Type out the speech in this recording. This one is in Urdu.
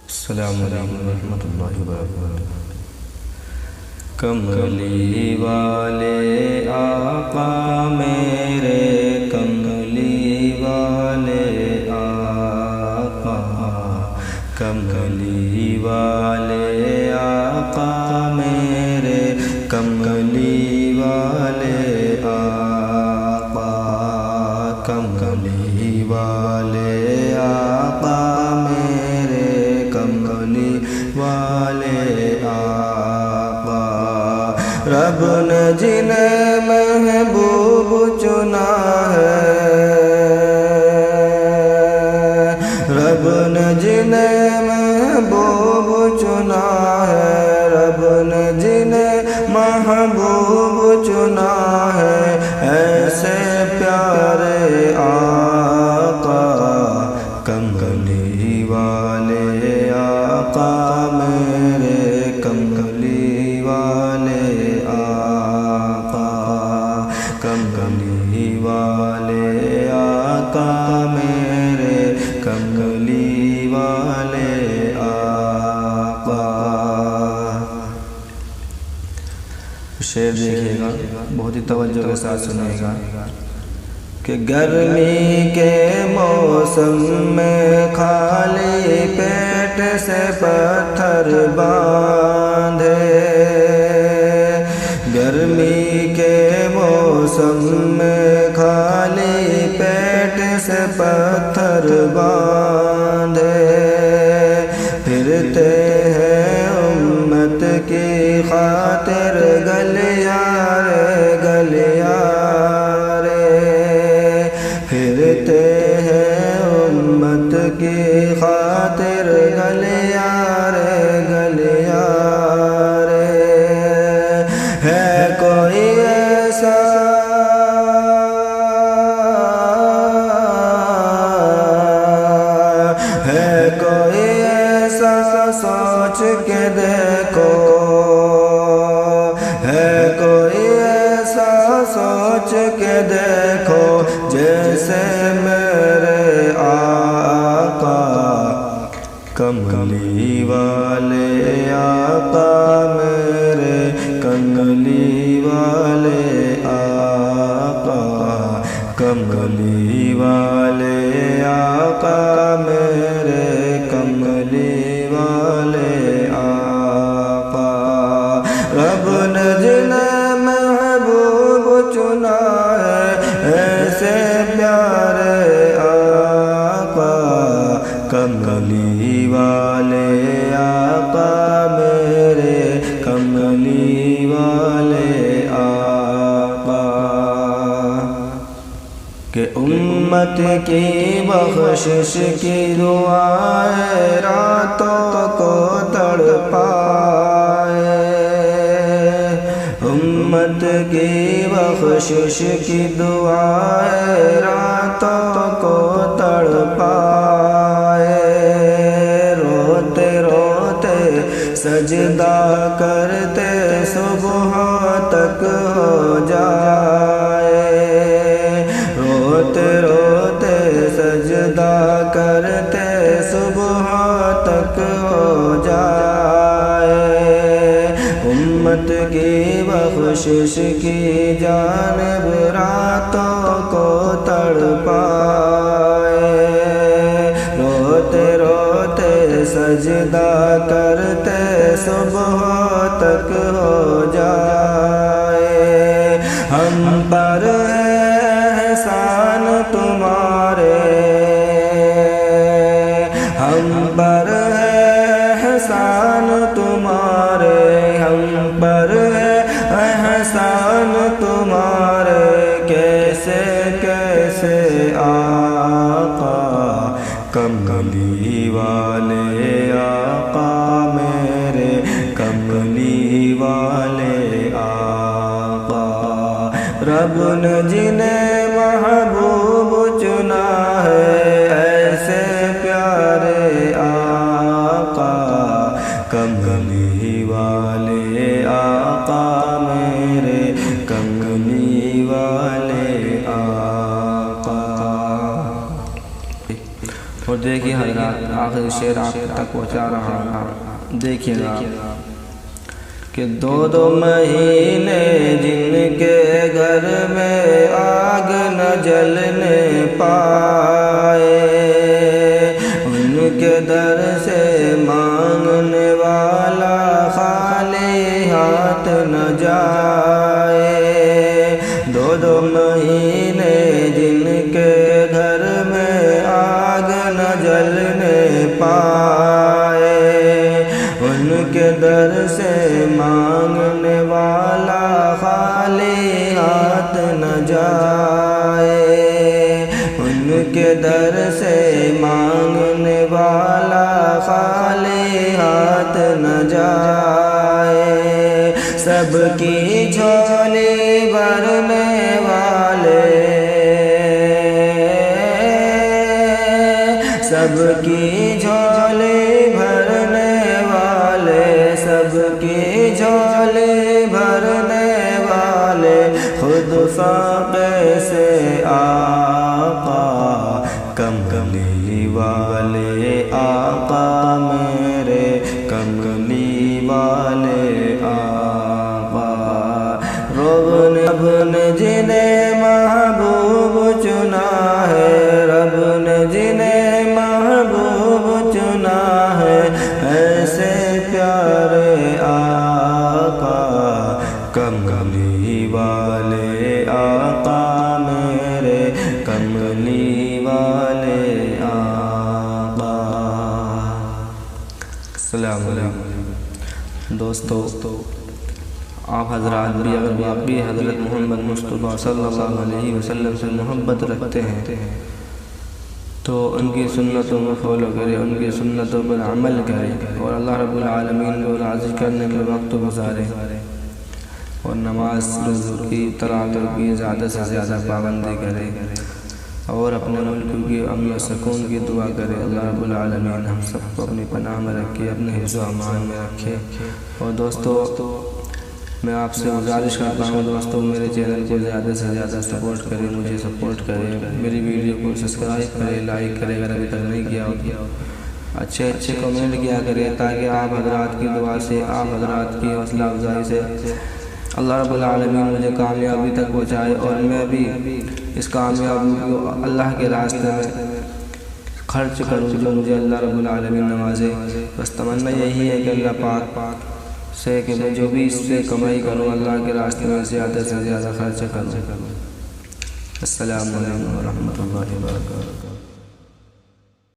السلام علیکم ورحمۃ اللہ وبرکاتہ۔ کملی والے آقا میرے، کملی والے آقا، کملی والے آقا میرے، کملی والے آقا، کملی والے آقا میرے، کملی والے آقا۔ رب نے جنہیں محبوب چنا ہے، رب نے جنہیں محبوب چنا ہے، رب نے جنہیں محبوب چنا ہے، ایسے پیارے آقا، کملی والے آقا میرے، کملی والے آقا، کملی والے آقا میرے، کملی والے آقا۔ شعر دیکھیے گا، بہت ہی توجہ کے ساتھ سنیے گا کہ گرمی کے موسم میں خالی پیٹ سے پتھر باندھے، گرمی کے موسم میں خالی پیٹ سے پتھر باندھے، پھرتے ہیں امت کی خاطر گلیاں گلیاں، پھرتے ہیں امت کی خاطر گلیاں گلیاں، ہے کوئی ایسا ہے کوئی ایسا سوچ کے دیکھو، ہے کوئی ایسا سوچ کے دیکھو، جیسے میرے آقا، کملی والے آقا میرے، کملی والے آقا، کملی والے آقا میرے، کملی والے آقا۔ رب نے جنہیں محبوب چنا ہے، ایسے پیارے آقا، کملی والے آقا میرے، کملی والے آقا۔ کہ امت کی بخشش کی دعائیں راتوں کو تڑپائے، امت کی بخشش کی دعائیں راتوں کو تڑپائے، روتے روتے سجدہ کرتے صبح تک ہو جائے، روتے روتے سجدہ کرتے صبح تک ہو جائے، امت کی بخشش کی جانب راتوں کو تڑپائے، روتے روتے سجدہ کرتے صبح تک ہو جائے۔ ہم پر احسان تمہارے، ہم پر احسان تمہارے، ہم پر احسان تمہارے، کیسے کیسے آقا، کملی والے آقا میرے، کملی والے آقا۔ رب نے جنہیں محبوب چنا ہے، ایسے پیارے آقا، کملی والے آقا میرے، کملی والے آقا۔ اور دیکھیے حضرات آخری شعر آپ تک پہنچا رہا ہوں، دیکھیے گا کہ 2 مہینے جن کے گھر میں آگ نہ جلنے پائے، ان کے در سے مانگنے والا خالی ہاتھ نہ جائے۔ 2 مہینے جن کے گھر میں آگ نہ جلنے پائے، ان کے در سے مانگنے والا خالی ہاتھ نہ جائے، ان کے در سے مانگنے والا خالی ہاتھ نہ جائے۔ سب کی جھولی بھرنے والے، سب کی جھولی بھرنے والے، سب کی جھولی بھرنے والے، خود فاقے سے آقا، کملی والے آقا میرے، کملی والے آقا۔ رب نے جنہیں محبوب چنا ہے، رب نے جنہیں محبوب چنا ہے، ایسے پیارے آقا، کملی والے آقا میرے، کملی والے آقا۔ السلام علیکم دوستو، آپ حضرات بھی اگر واقعی حضرت محمد مصطفیٰ صلی اللہ علیہ وسلم سے محبت رکھتے ہیں تو ان کی سنتوں میں فالو کریں، ان کی سنتوں پر عمل کریں، اور اللہ رب العالمین کو راضی کرنے میں وقت گزاریں، اور نماز روزہ کی تراویح کی زیادہ سے زیادہ پابندی کریں، اور اپنے ملک کی امن و سکون کی دعا کریں۔ اللہ رب العالمین ہم سب کو اپنی پناہ میں رکھے، اپنے حفظ و امان میں رکھے۔ اور دوستو، میں آپ سے گزارش کرتا ہوں دوستو، میرے چینل کو زیادہ سے زیادہ سپورٹ کریں، مجھے سپورٹ کریں، میری ویڈیو کو سبسکرائب کریں، لائک کریں اگر ابھی تک نہیں کیا ہو، اچھے کمنٹ کیا کریں، تاکہ آپ حضرات کی دعا سے، آپ حضرات کی حوصلہ افزائی سے اللہ رب العالمین مجھے کامیابی تک پہنچائے، اور میں بھی اس کامیابی کو اللہ کے راستے میں خرچ کروں جو مجھے اللہ رب العالمین نوازے۔ بس تمنا یہی ہے کہ اللہ پاک سے کہ میں جو بھی اس سے کمائی کروں اللہ کے راستے میں زیادہ سے زیادہ خرچ کروں۔ السلام علیکم ورحمۃ اللہ وبرکاتہ۔